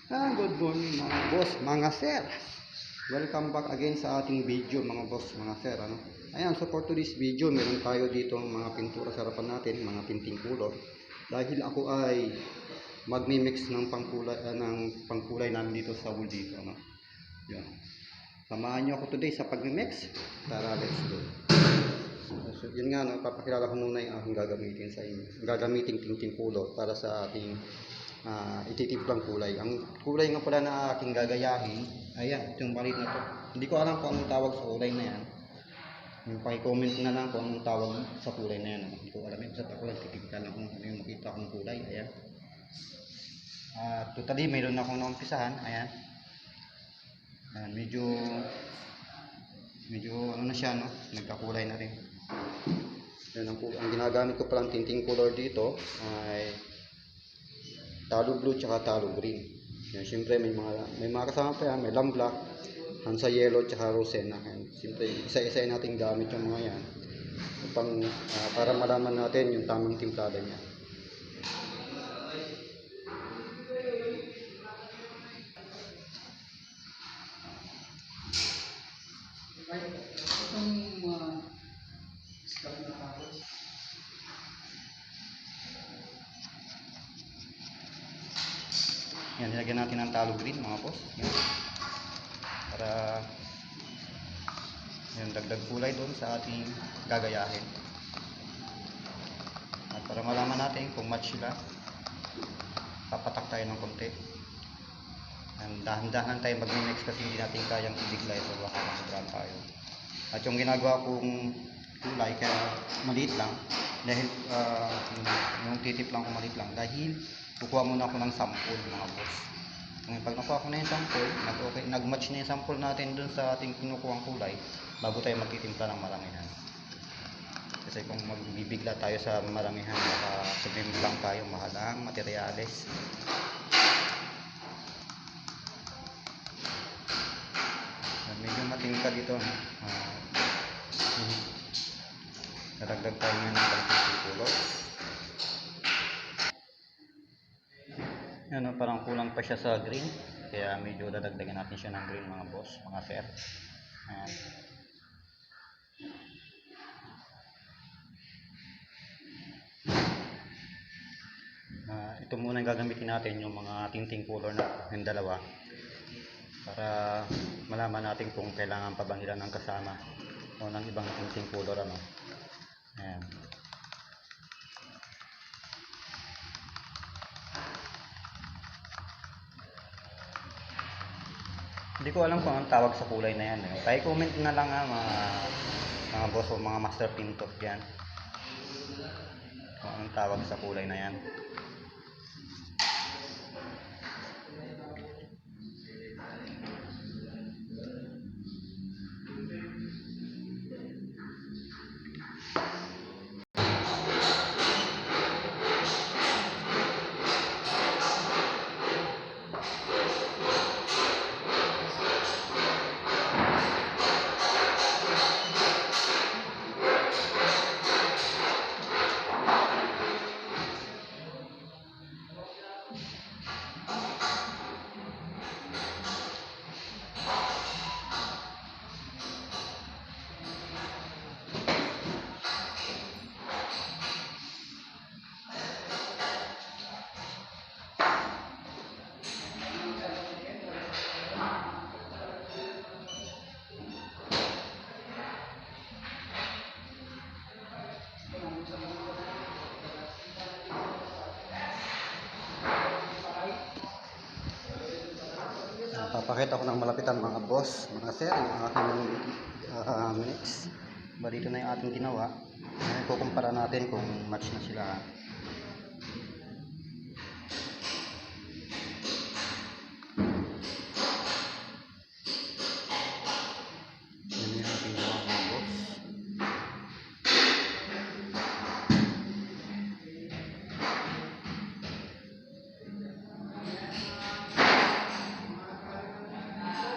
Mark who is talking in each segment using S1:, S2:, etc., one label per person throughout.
S1: Good morning mga boss, mga sir. Welcome back again sa ating video mga boss, mga sir. Ayan, so for today's video, meron tayo dito mga pintura sa harapan natin, mga tinting kulor. Dahil ako ay magmi-mix ng pangkulay namin dito sa wood dito. Yan. Samahan nyo ako today sa pagmi-mix. Tara, let's go. So, yun nga, papakilala ko muna yung aking gagamitin sa inyo. Gagamitin tinting kulor para sa ating ititimplang kulay. Ang kulay nga pala na aking gagayahin, ayan, itong maliit na to. Hindi ko alam kung anong tawag sa kulay na yan. Yung paki-comment na lang kung anong tawag sa kulay na yan. Hindi ko alam yun. Basta ako lang titipikan lang kung ano yung makita akong kulay. Ayan. Totally, mayroon akong naumpisahan. Ayan. Ayan, medyo ano na siya, no? Nagkakulay na rin. Ayan, ang ginagamit ko palang tinting color dito ay talo blue tsaka talo green. Yan, siyempre may mga kasama pa yan, may lamb black, hansa yellow tsaka rosena. Yan, siyempre isa-isa natin gamit yung mga yan para malaman natin yung tamang timplada niya. Yan, nilagyan natin ng talo green mga boss. Yan. Para yan, dagdag kulay doon sa ating gagayahin. At para malaman natin kung match sila, papatak tayo ng konti. Dahan-dahan tayo mag-mix kasi hindi natin kayang ibigla ito, baka masobrahan tayo. At yung ginagawa kong kulay, kaya maliit lang, dahil yung titip lang kung maliit lang, dahil kukuha muna ako ng sample mga boss. Pag nakuha ko na yung sample, nag-match na yung sample natin dun sa ating kinukuhang kulay, bago tayo magtitimpla ng maramihan. Kasi kung magbibigla tayo sa maramihan, baka sabihin lang tayo mahalang materyales. Medyo matingka dito. Naragdag tayo ngayon ng pang-tinting kulor. Yan, parang kulang pa siya sa green, kaya medyo dadagdagan natin siya ng green mga boss, mga sir. Ayan. Ito muna yung gagamitin natin, yung mga tinting color na yung dalawa, para malaman natin kung kailangan pa bang ilan ng kasama o ng ibang tinting color. Ayan. Hindi ko alam kung anong tawag sa kulay na yan. Pa-comment na lang mga boss o mga master pintor dyan kung anong tawag sa kulay na yan. Papakita ko ng malapitan mga boss, mga sir, yung aking mix. Dito na yung ating ginawa. Kukumpara natin kung match na sila. Yan yung ating ginawa mga boss.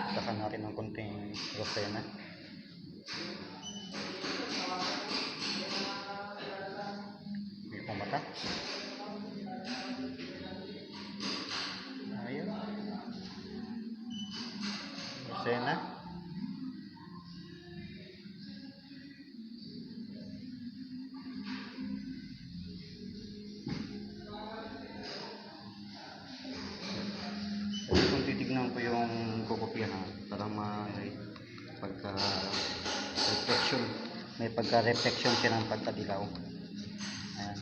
S1: Takan natin ng konting rosena. May pamata. Ayun. Sena. Kung titignan ko yung kukopihan, parang may pagka-reflection. May pagka-reflection siya ng pagkadilaw. Ayan.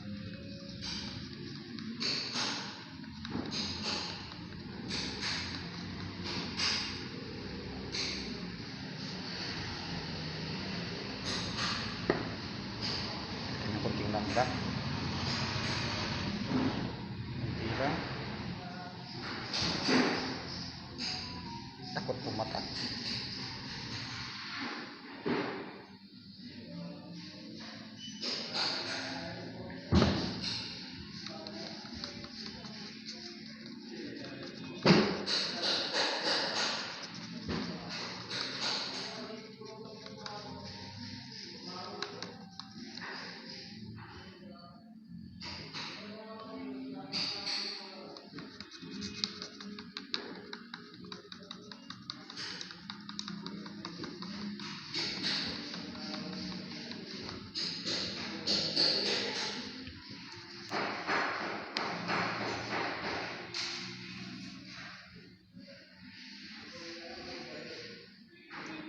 S1: Yung kunting lambda. Kunti lang. Takot pumata.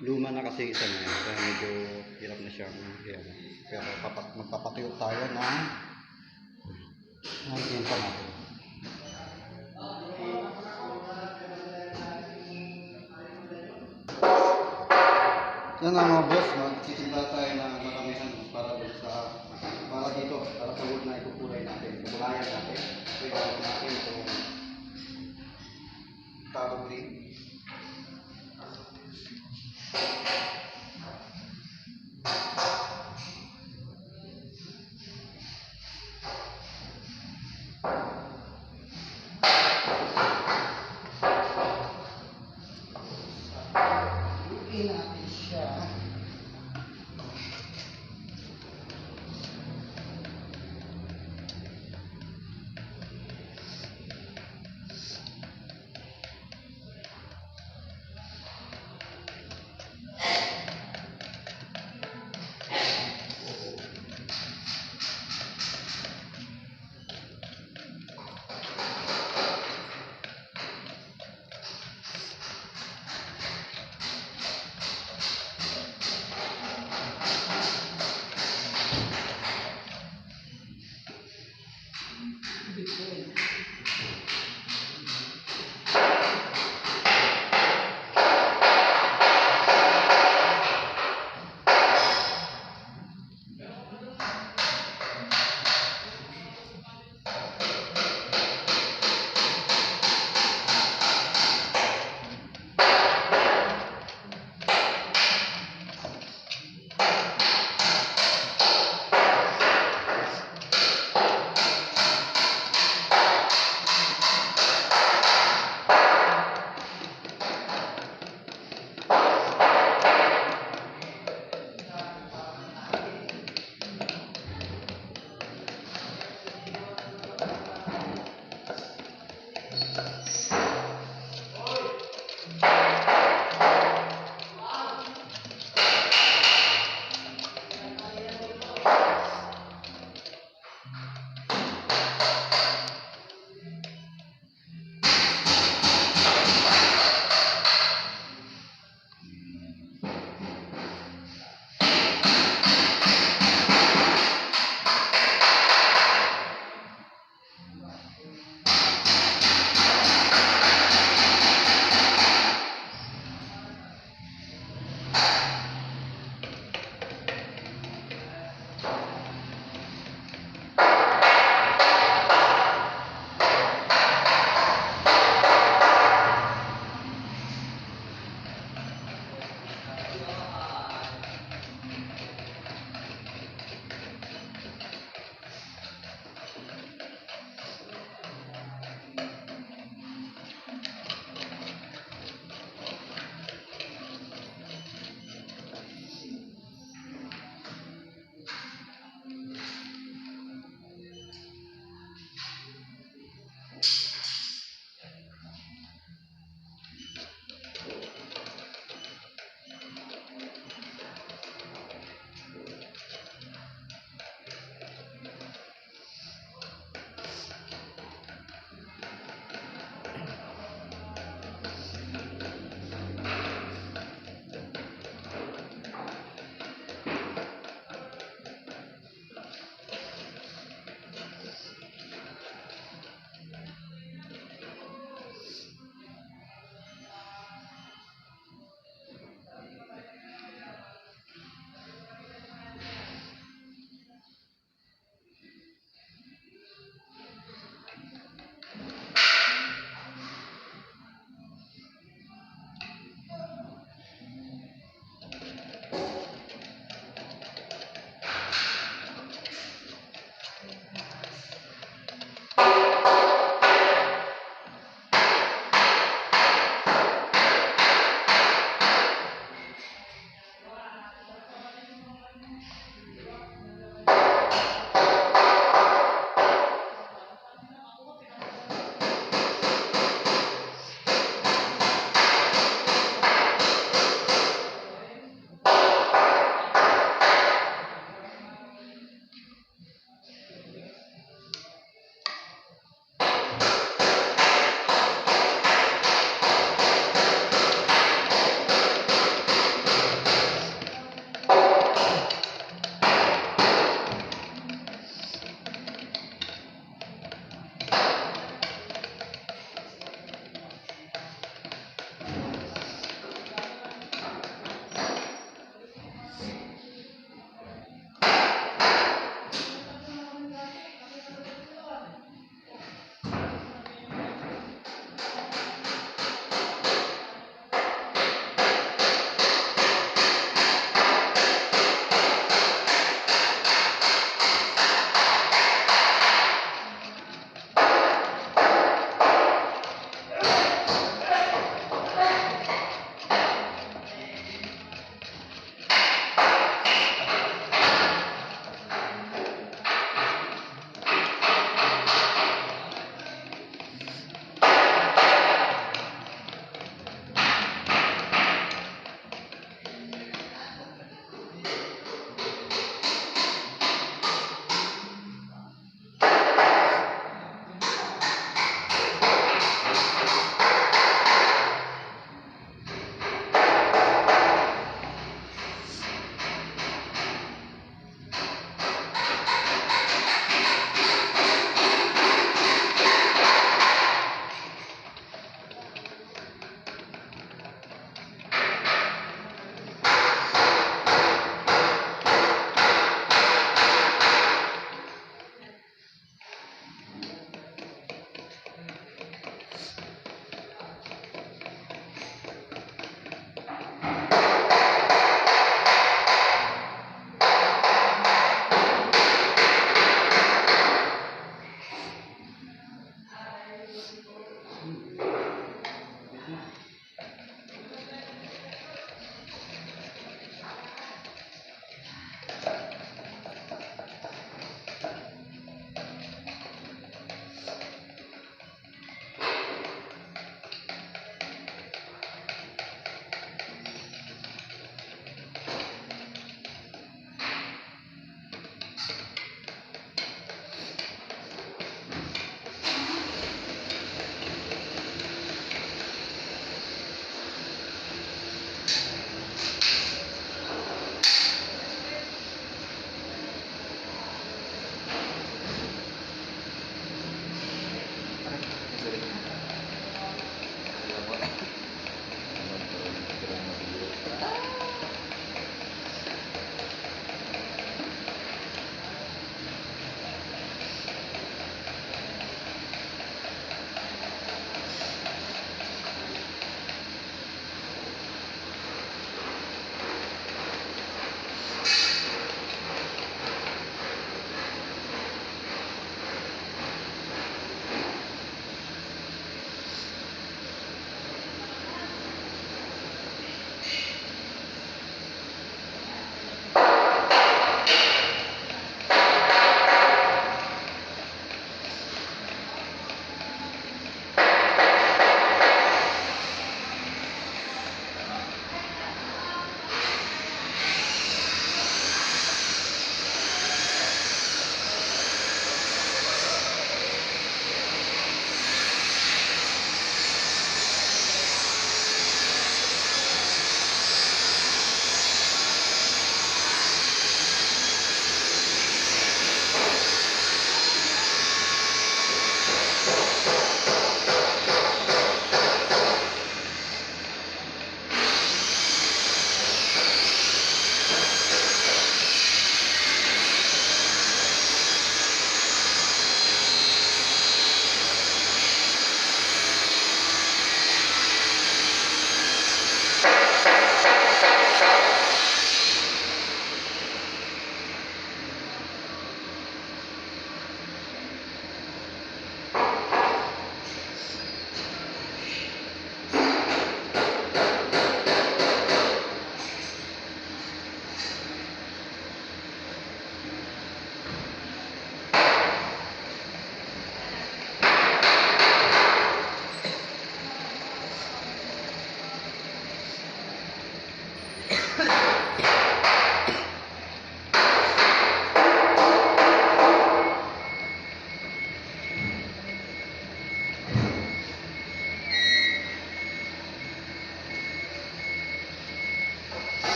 S1: Luma na kasi isa na yan, kaya medyo hirap na siyang yan. Pero magpapatuyo tayo ng tiempo natin. Yan nga mga boss, magsisimula tayo ng matamihan para dito, para sa wood na ikukulay natin, kukulayan natin. So ilalagay natin itong taro green. Natin siya.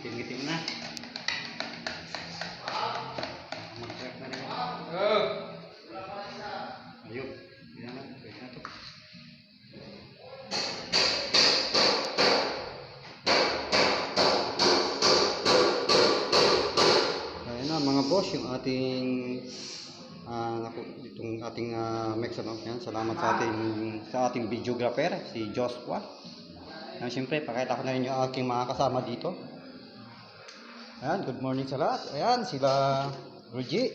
S1: Giting-giting na. Mag-check na rin. Ayun. Yan na. Pwede na to. Ayan na mga boss, yung ating itong ating mix, ano. Yan, salamat sa ating videographer, si Joshua. Yan, siyempre, pakita ko na rin yung aking mga kasama dito. Ayan, good morning sa lahat. Ayan, sila Ruji.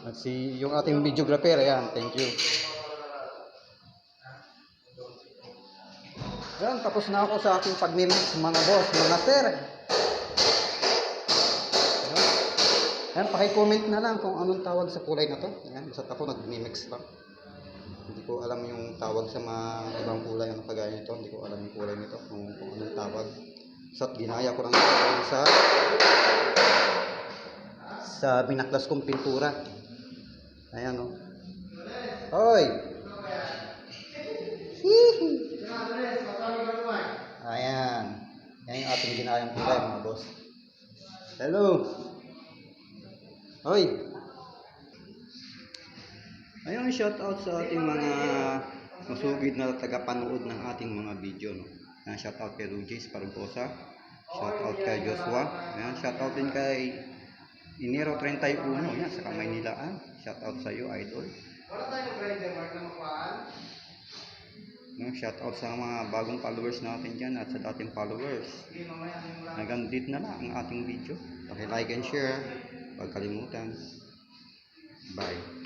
S1: At yung ating videographer, ayan, thank you. Ayan, tapos na ako sa aking pagmimix, mga boss, mga sir. Ayan, paki-comment na lang kung anong tawag sa kulay na to. Ayan, basta ako nag-mimix lang. Hindi ko alam yung tawag sa mga ibang kulay, ano kagaya nito. Hindi ko alam yung kulay nito, kung anong tawag. Basta ginaya ko lang sa binaklas kong pintura. Ayan, o. Hoy! Ayan. Yan yung ating ginayang kulay, mga boss. Hello! Hoy! Ayun, shout out sa ating mga masugid na tagapanood ng ating mga video, no. Shout out kay Rugis Paragosa. Shout out kay Joshua. Ayan, shout out din kay Inero 31. Yan, sa Kamaynilaan. Shout out sa iyo, idol. Shout out sa mga bagong followers natin dyan at sa dating followers. Hanggang dito na lang ang ating video. Paki-like and share. Huwag kalimutan. Bye.